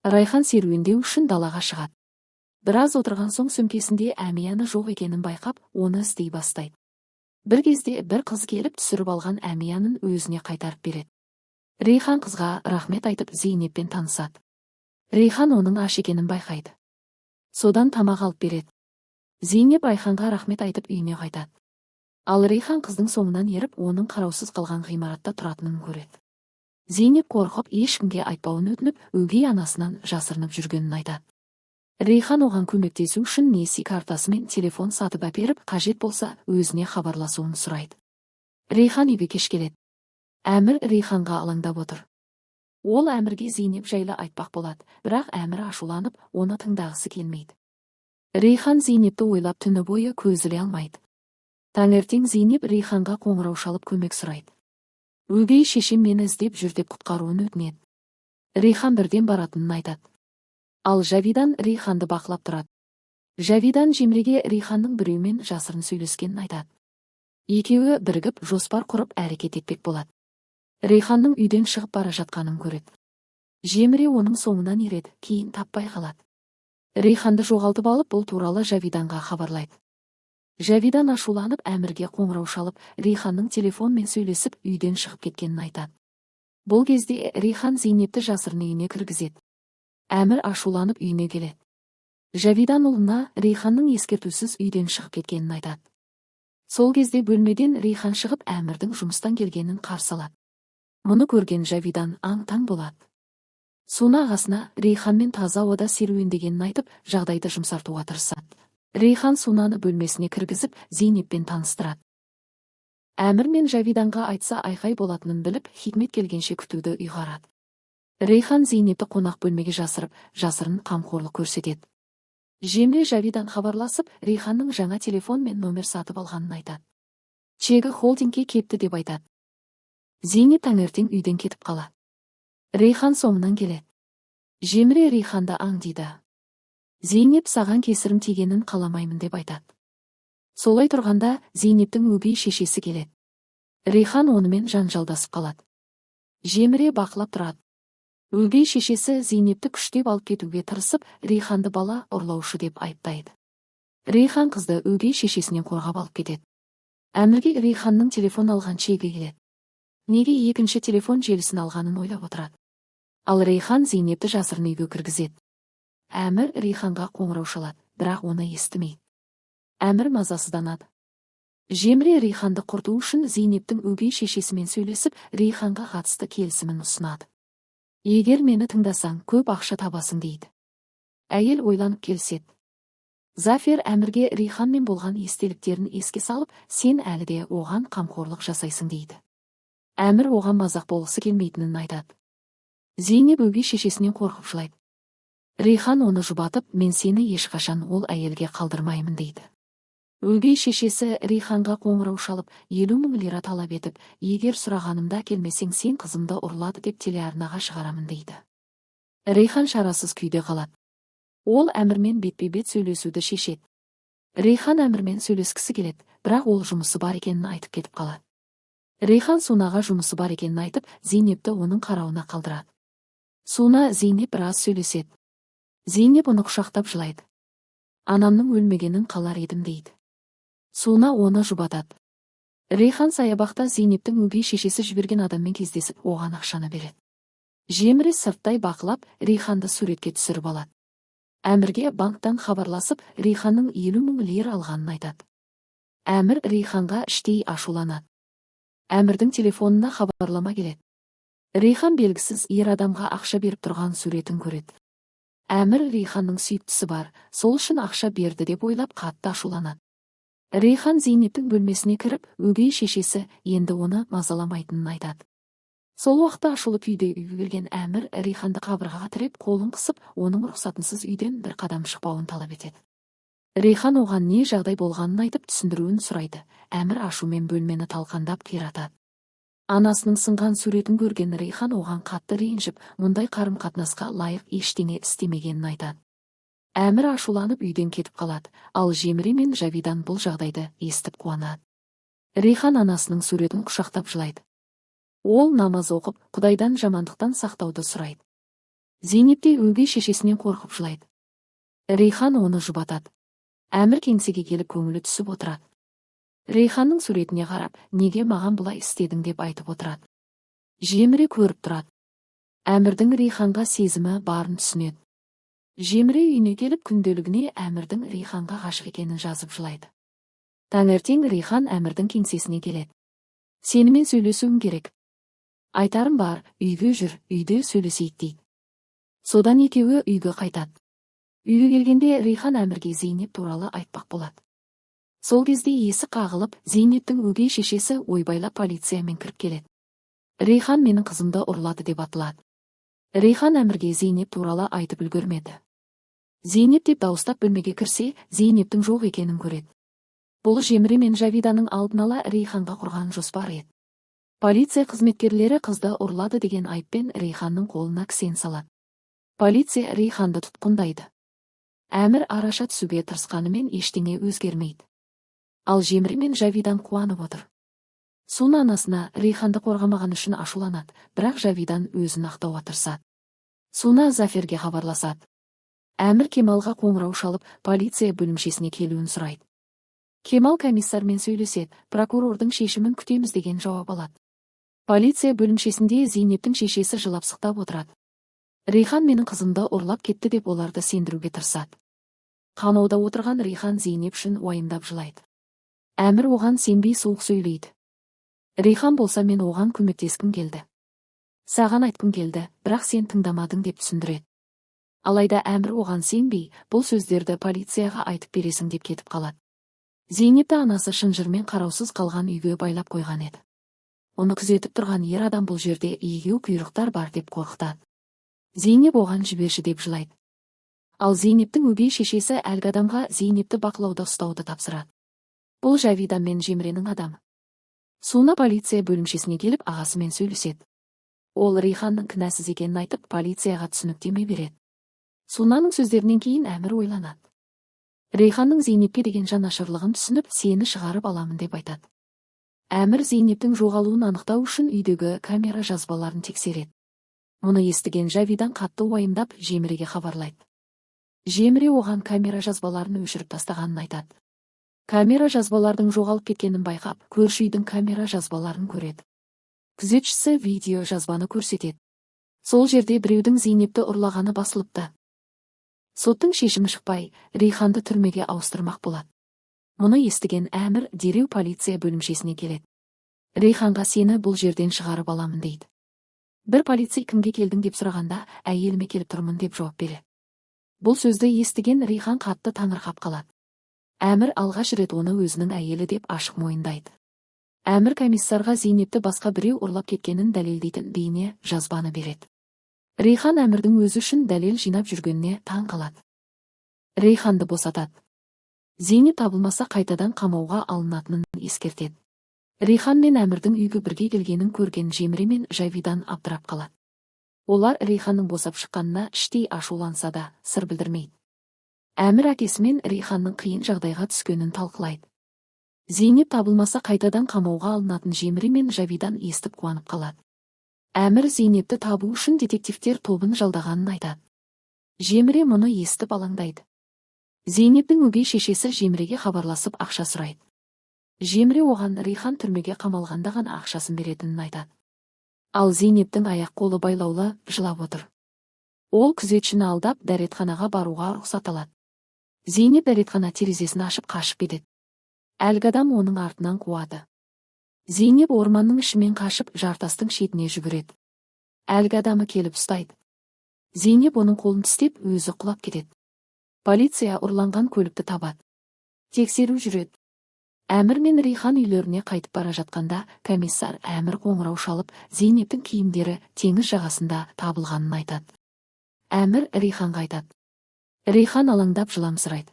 Райхан серуендеу үшін далаға шығады. Біраз отырған соң сөмкесінде Әмияны жоқ екенін байқап, оны іздей бастайды. Бір кезде бір қыз келіп түсіріп алған Әмиянын өзіне қайтарып береді. Рейхан қызға рахмет айтып Зейнеппен танысады. Рейхан оның аш екенін байқайды. Содан тамақ алып береді. Зейнеп Райханға рахмет айтып үйіне қайтады. Ал Рейхан қыздың соңынан еріп, оның қараусыз қалған ғимаратта тұратынын көреді. Зейнеп қорқып, ешкімге айтпауын өтініп, өгей анасынан жасырынып жүргенін айтады. Рейхан оған көмектесу үшін несие картасы мен телефон сатып әперіп, қажет болса, өзіне хабарласуын сұрайды. Рейхан үйге кеш келеді. Әмір Рейханға алаңдап отыр. Ол Әмірге Зейнеп жайлы айтпақ болады, бірақ Әмір ашуланып, оны тыңдағысы келмейді. Рейхан Зейнепті ойлап түні бойы көз іле алмайды. Таңертең Зейнеп Рейханға қоңырау шалып көмек сұрайды. Өгей шешем мені іздеп жүр деп құтқаруын өтінеді. Рейхан бірден баратынын айтады. Ал Жавидан Рейханды бақылап тұрады. Жавидан Жемреге Рейханның біреумен жасырын сөйлескенін айтады. Екеуі бірігіп жоспар құрып әрекет етпек болады. Рейханның үйден шығып бара жатқанын көреді. Жемре оның соңынан ереді, кейін таппай қалады. Рейханды жоғалтып алып, бұл туралы Жавиданға хабарлайды. Жавидан ашуланып Әмірге қоңырау шалып, Рейханның телефонмен сөйлесіп, үйден шығып кеткенін айтады. Бұл кезде Рейхан Зейнепті жасырын үйіне кіргізеді. Әмір ашуланып үйіне келеді. Жавидан ұлына Рейханның ескертусіз үйден шығып кеткенін айтады. Сол кезде бөлмеден Рейхан шығып, Әмірдің жұмыстан келгенін қарсы алады. Мұны көрген Жавидан аң-таң болады. Суна ағасына Рейханмен таза ауада серуендегенін айтып, жағдайды жұмсартуға тырысады. Рейхан Сунаны бөлмесіне кіргізіп, Зейнеппен таныстырады. Әмір мен Жавиданға айтса айқай болатынын біліп, Хикмет келгенше күтуді ұйғарады. Рейхан Зейнепті қонақ бөлмеге жасырып, жасырын қамқорлық көрсетеді. Жемре Жавидан хабарласып, Рейханның жаңа телефон мен номер сатып алғанын айтады. Чегі холдингке кепті деп айтады. Зейнеп таңертең үйден кетіп қалады. Рейхан соңынан келеді. Жемре Рейханды аңдиды. Зейнеп саған кесірім тигенін қаламаймын деп айтады. Солай тұрғанда Зейнептің өгей шешесі келеді. Рейхан онымен жанжалдасып қалады. Жемре бақылап тұрады. Өгей шешесі Зейнепті күштеп алып кетуге тырысып, Рейханды бала ұрлаушы деп айыптайды. Рейхан қызды өгей шешесінен қорғап алып кетеді. Әмірге Рейханның телефон алған чегі келеді. Неге екінші телефон желісін алғанын ойлап отырады. Ал Рейхан Зейнепті жасырын үйге кіргізеді. Әмір Рейханға қоңырау шалады, бірақ оны естімейді. Әмір мазасызданады. Жемре Рейханды құрту үшін Зейнептің өгей шешесімен сөйлесіп, Рейханға қатысты келісімін ұсынады. Егер мені тыңдасаң, көп ақша табасың дейді. Әйел ойланып келіседі. Зафер Әмірге Рейханмен болған естеліктерін еске салып, сен әлі де оған қамқорлық жасайсың дейді. Әмір оған мазақ болғысы келмейтінін айтады. Зейнеп өгей шешесінен қорқып жылайды. Рейхан оны жұбатып, мен сені ешқашан ол әйелге қалдырмаймын дейді. Өгей шешесі Рейханға қоңырау шалып, 50 мың лира талап етіп, егер сұрағанымда келмесең сен қызымды ұрлады деп телеарнаға шығарамын дейді. Рейхан шарасыз күйде қалады. Ол Әмірмен бетпе-бет сөйлесуді шешеді. Рейхан Әмірмен сөйлескісі келеді, бірақ ол жұмысы бар екенін айтып кетіп қалады. Рейхан Сунаға жұмысы бар екенін айтып, Зейнепті оның қарауына қалдырады. Суна Зейнеп біраз сөйлеседі. Зейнеп оны құшақтап жылайды. Анамның өлмегенін қалар едім дейді. Суна оны жұбатады. Рейхан саябақта Зейнептің өгей шешесі жіберген адаммен кездесіп, оған ақшаны береді. Жемре сырттай бақылап, Рейханды суретке түсіріп алады. Әмірге банктан хабарласып, Рейханның 50 мың лира алғанын айтады. Әмір Рейханға іштей ашуланады. Әмірдің телефонына хабарлама келеді. Рейхан белгісіз ер адамға ақша беріп тұрған суретін көреді. Әмір Рейханның сүйіктісі бар, сол үшін ақша берді деп ойлап қатты ашуланады. Рейхан Зейнептің бөлмесіне кіріп, өгей шешесі енді оны мазаламайтынын айтады. Сол уақытта ашулы күйде үйге келген Әмір Рейханды қабырғаға тіреп, қолын қысып, оның рұқсатынсыз үйден бір қадам шықпауын талап етеді. Рейхан оған не жағдай болғанын айтып түсіндіруін сұрайды. Әмір ашумен бөлмені талқандап қиратады. Анасының сынған суретін көрген Рейхан оған қатты ренжіп, мұндай қарым-қатынасқа лайық ештеңе істемегенін айтады. Әмір ашуланып үйден кетіп қалады, ал Жемре мен Жавидан бұл жағдайды естіп қуанады. Рейхан анасының суретін құшақтап жылайды. Ол намаз оқып, Құдайдан жамандықтан сақтауды сұрайды. Зейнеп те өгей шешесінен қорқып жылайды. Рейхан оны жұбатады. Әмір кеңсеге келіп көңілі түсіп отырады. Рейханның суретіне қарап, неге маған бұлай істедің деп айтып отырады. Жеміре көріп тұрады. Әмірдің Рейханға сезімі барын түсінеді. Жеміре үйіне келіп күнделігіне Әмірдің Рейханға ғашық екенін жазып жылайды. Таңертең Рейхан Әмірдің кеңсесіне келеді. Сенімен сөйлесуім керек. Айтарым бар, үйге жүр, үйде сөйлесейік дейді. Содан екеуі үйге қайтады. Үйге келгенде Рейхан Әмірге Зейнеп туралы айтпақ болады. Сол кезде есік қағылып, Зейнептің өгей шешесі ойбайлап полициямен кіріп келеді. Рейхан менің қызымды ұрлады деп атылады. Рейхан Әмірге Зейнеп туралы айтып үлгермеді. Зейнеп деп дауыстап бөлмеге кірсе, Зейнептің жоқ екенін көреді. Бұл Жеміре мен Жавиданың алдын ала Рейханға құрған жоспар еді. Полиция қызметкерлері қызды ұрлады деген айыппен Рейханның қолына кісен салады. Полиция Рейханды тұтқындайды. Әмір араша түсуге тырысқанымен ештеңе өзгермейді. Ал Жеміре мен Жавидан қуанып отыр. Суна анасына Рейханды қорғамаған үшін ашуланады, бірақ Жавидан өзін ақтауға тырысады. Суна Заферге хабарласады. Әмір Кемалға қоңырау шалып, полиция бөлімшесіне келуін сұрайды. Кемал комиссармен сөйлеседі, прокурордың шешімін күтеміз деген жауап алады. Полиция бөлімшесінде Зейнептің шешесі жылап сықтап отырады. Рейхан менің қызымды ұрлап кетті деп оларды сендіруге тырысады. Қамауда отырған Рейхан Зейнеп үшін уайымдап жылайды. Әмір оған сенбей суық сөйлейді. Рейхан болса мен оған көмектескім келді. Саған айтқым келді, бірақ сен тыңдамадың деп түсіндіреді. Алайда Әмір оған сенбей, бұл сөздерді полицияға айтып бересің деп кетіп қалады. Зейнепті анасы шынжырмен қараусыз қалған үйге байлап қойған еді. Оны күзетіп тұрған ер адам бұл жерде егеу құйрықтар бар деп қорқытады. Зейнеп оған жіберші деп жылайды. Ал Зейнептің өгей шешесі әлгі адамға Зейнепті бақылауда ұстауды тапсырады. Бұл Жавида мен Жеміренің адамы. Суна полиция бөлімшесіне келіп ағасымен сөйлеседі. Ол Рейханның кінәсіз екенін айтып, полицияға түсініктеме береді. Сунаның сөздерінен кейін Әмір ойланады. Рейханның Зейнепке деген жанашырлығын түсініп, сені шығарып аламын деп айтады. Әмір Зейнептің жоғалуын анықтау үшін үйдегі камера жазбаларын тексереді. Мұны естіген Жавидан қатты уайымдап Жеміреге хабарлайды. Жеміре оған камера жазбаларын өшіріп тастағанын айтады. Камера жазбалардың жоғалып кеткенін байқап, көрші үйдің камера жазбаларын көреді. Күзетшісі видео жазбаны көрсетеді. Сол жерде біреудің Зейнепті ұрлағаны басылыпты. Соттың шешімі шықпай, Рейханды түрмеге ауыстырмақ болады. Мұны естіген Әмір дереу полиция бөлімшесіне келеді. Рейханға сені бұл жерден шығарып аламын дейді. Бір полицей кімге келдің деп сұрағанда, әйеліме келіп тұрмын деп жауап береді. Бұл сөзді естіген Рейхан қатты таңырқап қалады. Әмір алғаш рет оны өзінің әйелі деп ашық мойындайды. Әмір комиссарға Зейнепті басқа біреу ұрлап кеткенін дәлелдейтін бейне жазбаны береді. Рейхан Әмірдің өзі үшін дәлел жинап жүргеніне таң қалады. Рейханды босатады. Зейнеп табылмаса қайтадан қамауға алынатынын ескертеді. Рейхан мен Әмірдің үйге бірге келгенін көрген Жеміре мен Жавидан абдырап қалады. Олар Рейханның босап шыққанына іштей ашуланса да, сыр білдірмейді. Әмір әкесімен Рейханның қиын жағдайға түскенін талқылайды. Зейнеп табылмаса қайтадан қамауға алынатын Жеміре мен Жавидан естіп қуанып қалады. Әмір Зейнепті табу үшін детективтер тобын жалдағанын айтады. Жеміре мұны естіп алаңдайды. Зейнептің өгей шешесі Жеміреге хабарласып ақша сұрайды. Жеміре оған Рейхан түрмеге қамалғанда ғана ақшасын беретінін айтады. Ал Зейнептің аяқ-қолы байлаулы жылап отыр. Ол күзетшіні алдап дәретханаға баруға рұқсат алады. Зейнеп дәретхана терезесін ашып қашып кетеді. Әлгі адам оның артынан қуады. Зейнеп орманның ішімен қашып жартастың шетіне жүгіреді. Әлгі адамы келіп ұстайды. Зейнеп оның қолын тістеп өзі құлап кетеді. Полиция ұрланған көлікті табады. Тексеру жүреді. Әмір мен Рейхан үйлеріне қайтып бара жатқанда, комиссар Әмір қоңырау шалып, Зейнептің киімдері теңіз жағасында табылғанын айтады. Әмір Рейханға айтады. Рейхан алаңдап жыламсырайды.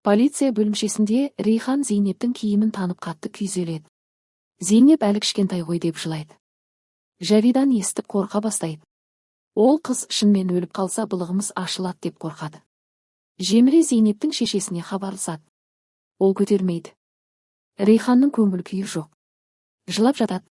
Полиция бөлімшесінде Рейхан Зейнептің киімін танып қатты күйзеледі. Зейнеп әлі кішкентай ғой деп жылайды. Жавидан естіп қорқа бастайды. Ол қыз шынымен өліп қалса былығымыз ашылады деп қорқады. Жеміре Зейнептің шешесіне хабарласады. Ол көтермейді. Рейханның көңіл күйі жоқ. Жылап жатады.